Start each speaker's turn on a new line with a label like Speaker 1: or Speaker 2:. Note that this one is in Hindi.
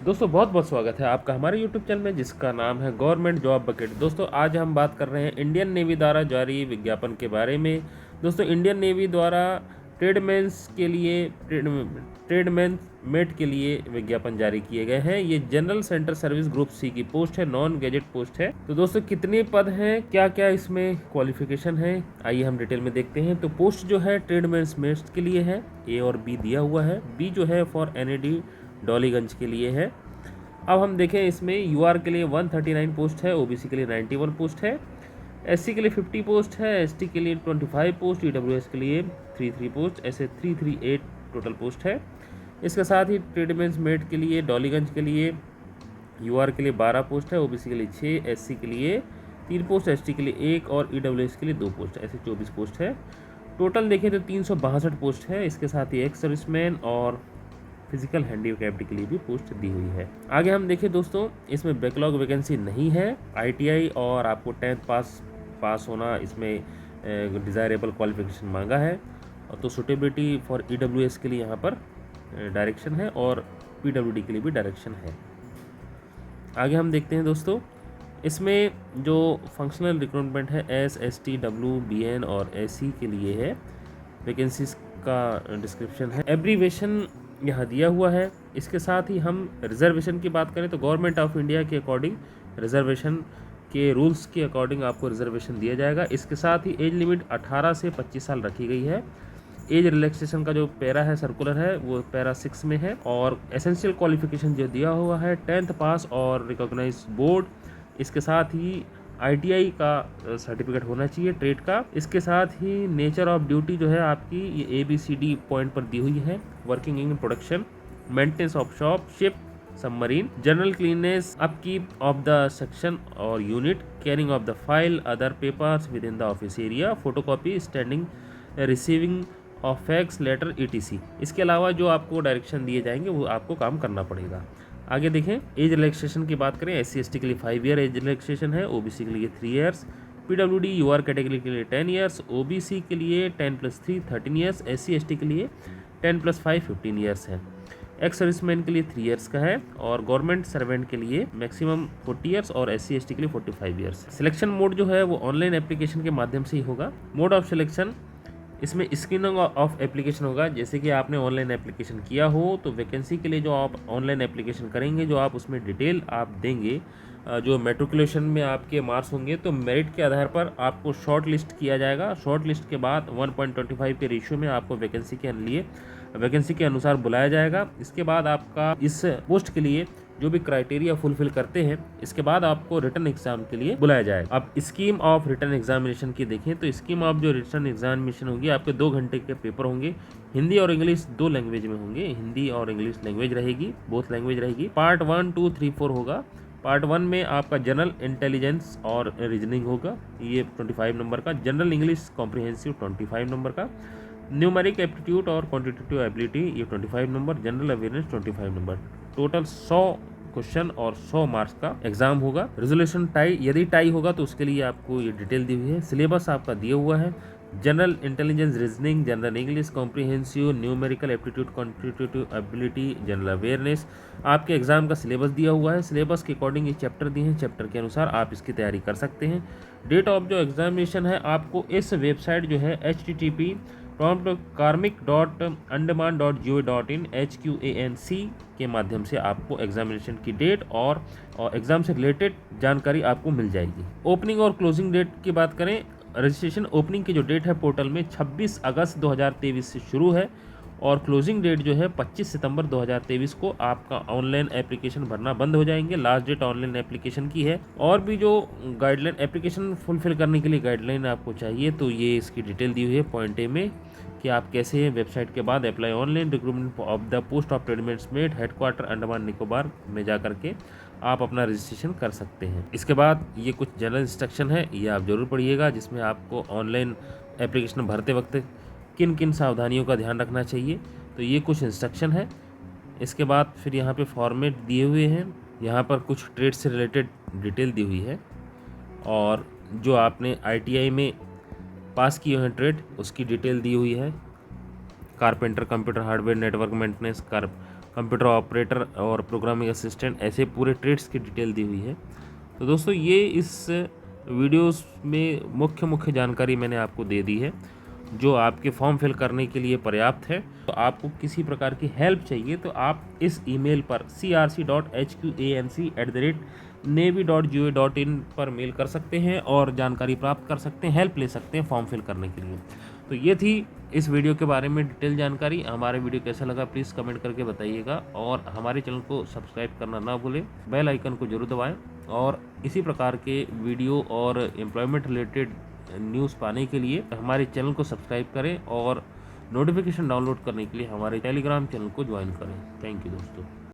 Speaker 1: दोस्तों बहुत बहुत स्वागत है आपका हमारे यूट्यूब चैनल में जिसका नाम है गवर्नमेंट जॉब बकेट। दोस्तों आज हम बात कर रहे हैं इंडियन नेवी द्वारा जारी विज्ञापन के बारे में। दोस्तों इंडियन नेवी द्वारा ट्रेडमैन मेट के लिए विज्ञापन जारी किए गए हैं। ये general central service group C की पोस्ट है, नॉन गैजेट पोस्ट है। तो दोस्तों कितने पद हैं, क्या क्या इसमें क्वालिफिकेशन है, आइए हम डिटेल में देखते हैं। तो पोस्ट जो है ट्रेडमैन मेट के लिए है, ए और बी दिया हुआ है। बी जो है फॉर एनएडी डॉलीगंज के लिए है। अब हम देखें इसमें यूआर के लिए 139 पोस्ट है, ओबीसी के लिए 91 पोस्ट है, एससी के लिए 50 पोस्ट है, एसटी के लिए 25 पोस्ट, ईडब्ल्यूएस के लिए 33 पोस्ट, ऐसे 338 टोटल पोस्ट है। इसके साथ ही ट्रेडमैन मेट के लिए डॉलीगंज के लिए यूआर के लिए 12 पोस्ट है, ओबीसी के लिए 6, एससी के लिए 3 पोस्ट, एसटी के लिए 1 और ईडब्ल्यूएस के लिए 2 पोस्ट, ऐसे 24 पोस्ट है। टोटल देखें तो 362 पोस्ट है। इसके साथ ही एक्स सर्विसमैन और फिजिकल हैंडीकैप्ड के लिए भी पोस्ट दी हुई है। आगे हम देखें दोस्तों, इसमें बैकलॉग वैकेंसी नहीं है। आईटीआई और आपको 10th पास होना इसमें डिज़ायरेबल क्वालिफिकेशन मांगा है। और तो सुटेबिलिटी फॉर ईडब्ल्यूएस के लिए यहाँ पर डायरेक्शन है और पीडब्ल्यूडी के लिए भी डायरेक्शन है। आगे हम देखते हैं दोस्तों, इसमें जो फंक्शनल रिक्रूटमेंट है S, S T, W, B N और एस सी के लिए है। वैकेंसीज का डिस्क्रिप्शन है, एब्रीवेशन यहाँ दिया हुआ है। इसके साथ ही हम रिजर्वेशन की बात करें तो गवर्नमेंट ऑफ इंडिया के अकॉर्डिंग रिजर्वेशन के रूल्स के अकॉर्डिंग आपको रिजर्वेशन दिया जाएगा। इसके साथ ही एज लिमिट 18 से 25 साल रखी गई है। एज रिलैक्सेशन का जो पैरा है सर्कुलर है वो पैरा 6 में है। और एसेंशियल क्वालिफिकेशन जो दिया हुआ है 10th पास और रिकॉग्नाइज बोर्ड। इसके साथ ही आईटीआई का सर्टिफिकेट होना चाहिए ट्रेड का। इसके साथ ही नेचर ऑफ ड्यूटी जो है आपकी ये ABCD पॉइंट पर दी हुई है। Working in production, maintenance of shop, ship, submarine, general cleanness, upkeep of the section और unit, caring of the file, other papers with in the office area, photocopy, standing, receiving of fax letter ETC। इसके अलावा जो आपको डायरेक्शन दिए जाएंगे वो आपको काम करना पड़ेगा। आगे देखें, एज रिलैक्सेशन की बात करें, SC/ST के लिए 5 ईयर एज रिलैक्सेशन है, OBC के लिए 3 ईयर्स, PWD UR कैटेगरी के लिए 10 ईयर्स, OBC के लिए 10+3 13 ईयर्स, SC/ST के लिए 10+5 15 ईयर्स है। एक्स सर्विसमैन के लिए 3 ईयर्स का है और गवर्नमेंट सर्वेंट के लिए मैक्सिमम 40 ईयर्स और SC/ST के लिए 45 ईयर्स। सिलेक्शन मोड जो है वो ऑनलाइन एप्लीकेशन के माध्यम से ही होगा। मोड ऑफ सिलेक्शन, इसमें स्क्रीनिंग ऑफ एप्लीकेशन होगा। जैसे कि आपने ऑनलाइन एप्लीकेशन किया हो तो वैकेंसी के लिए जो आप ऑनलाइन एप्लीकेशन करेंगे, जो आप उसमें डिटेल आप देंगे, जो मैट्रिकुलेशन में आपके मार्क्स होंगे तो मेरिट के आधार पर आपको शॉर्ट लिस्ट किया जाएगा। शॉर्ट लिस्ट के बाद 1.25 के रेशियो में आपको वैकेंसी के अनुसार बुलाया जाएगा। इसके बाद आपका इस पोस्ट के लिए जो भी क्राइटेरिया फुलफिल करते हैं, इसके बाद आपको रिटन एग्जाम के लिए बुलाया जाएगा। अब स्कीम ऑफ रिटन एग्जामिनेशन की देखें तो स्कीम ऑफ जो रिटन एग्जामिनेशन होगी, आपके 2 घंटे के पेपर होंगे। हिंदी और इंग्लिश 2 लैंग्वेज में होंगे, हिंदी और इंग्लिश लैंग्वेज रहेगी, बोथ लैंग्वेज रहेगी। पार्ट 1, 2, 3, 4 होगा। पार्ट 1 में आपका जनरल इंटेलिजेंस और रीजनिंग होगा, ये 25 नंबर का। जनरल इंग्लिश कॉम्प्रिहेंसिव 25 नंबर का। न्यूमेरिक एप्टीट्यूड और क्वांटिटेटिव एबिलिटी ये 25 number. General awareness 25 number. Total 100 question और 100 मार्क्स का एग्जाम होगा। रिजोल्यूशन टाई, यदि टाई होगा तो उसके लिए आपको ये डिटेल दी हुई है। सिलेबस आपका दिया हुआ है, general intelligence, reasoning, general English comprehensive, numerical aptitude, quantitative ability, general awareness. आपके एग्जाम का सिलेबस दिया हुआ है। सिलेबस के अकॉर्डिंग ये चैप्टर दिए हैं, चैप्टर के अनुसार आप इसकी तैयारी कर सकते हैं। डेट ऑफ जो एग्जामिनेशन है आपको इस वेबसाइट जो है http://karmic.andaman.go.in HQANC के माध्यम से आपको एग्जामिनेशन की डेट और एग्जाम से रिलेटेड जानकारी आपको मिल जाएगी। ओपनिंग और क्लोजिंग डेट की बात करें, रजिस्ट्रेशन ओपनिंग की जो डेट है पोर्टल में 26 अगस्त 2023 से शुरू है और क्लोजिंग डेट जो है 25 सितंबर 2023 को आपका ऑनलाइन एप्लीकेशन भरना बंद हो जाएंगे। लास्ट डेट ऑनलाइन एप्लीकेशन की है। और भी जो गाइडलाइन एप्लीकेशन फुलफिल करने के लिए गाइडलाइन आपको चाहिए तो ये इसकी डिटेल दी हुई है पॉइंट ए में कि आप कैसे वेबसाइट के बाद apply online recruitment of the post of tradesman mate headquarter Andaman Nicobar में जा करके आप अपना रजिस्ट्रेशन कर सकते हैं। इसके बाद ये कुछ जनरल इंस्ट्रक्शन है, ये आप जरूर पढ़िएगा, जिसमें आपको ऑनलाइन एप्लीकेशन भरते वक्त किन किन सावधानियों का ध्यान रखना चाहिए। तो ये कुछ इंस्ट्रक्शन है। इसके बाद फिर यहाँ पे फॉर्मेट दिए हुए हैं, यहाँ पर कुछ ट्रेड से रिलेटेड डिटेल दी हुई है और जो आपने ITI में पास किए हैं ट्रेड उसकी डिटेल दी हुई है। Carpenter, computer hardware, network maintenance, computer operator और प्रोग्रामिंग असिस्टेंट, ऐसे पूरे ट्रेड्स की डिटेल दी हुई है। तो दोस्तों ये इस वीडियोस में मुख्य जानकारी मैंने आपको दे दी है, जो आपके फॉर्म फिल करने के लिए पर्याप्त है। तो आपको किसी प्रकार की हेल्प चाहिए तो आप इस ईमेल पर crc.hqanc@navy.gov.in पर मेल कर सकते हैं और जानकारी प्राप्त कर सकते हैं, हेल्प ले सकते हैं फॉर्म फिल करने के लिए। तो ये थी इस वीडियो के बारे में डिटेल जानकारी। हमारे वीडियो कैसा लगा प्लीज़ कमेंट करके बताइएगा और हमारे चैनल को सब्सक्राइब करना ना भूलें, बेल आइकन को जरूर दबाएं और इसी प्रकार के वीडियो और एम्प्लॉयमेंट रिलेटेड न्यूज़ पाने के लिए हमारे चैनल को सब्सक्राइब करें और नोटिफिकेशन डाउनलोड करने के लिए हमारे टेलीग्राम चैनल को ज्वाइन करें। थैंक यू दोस्तों।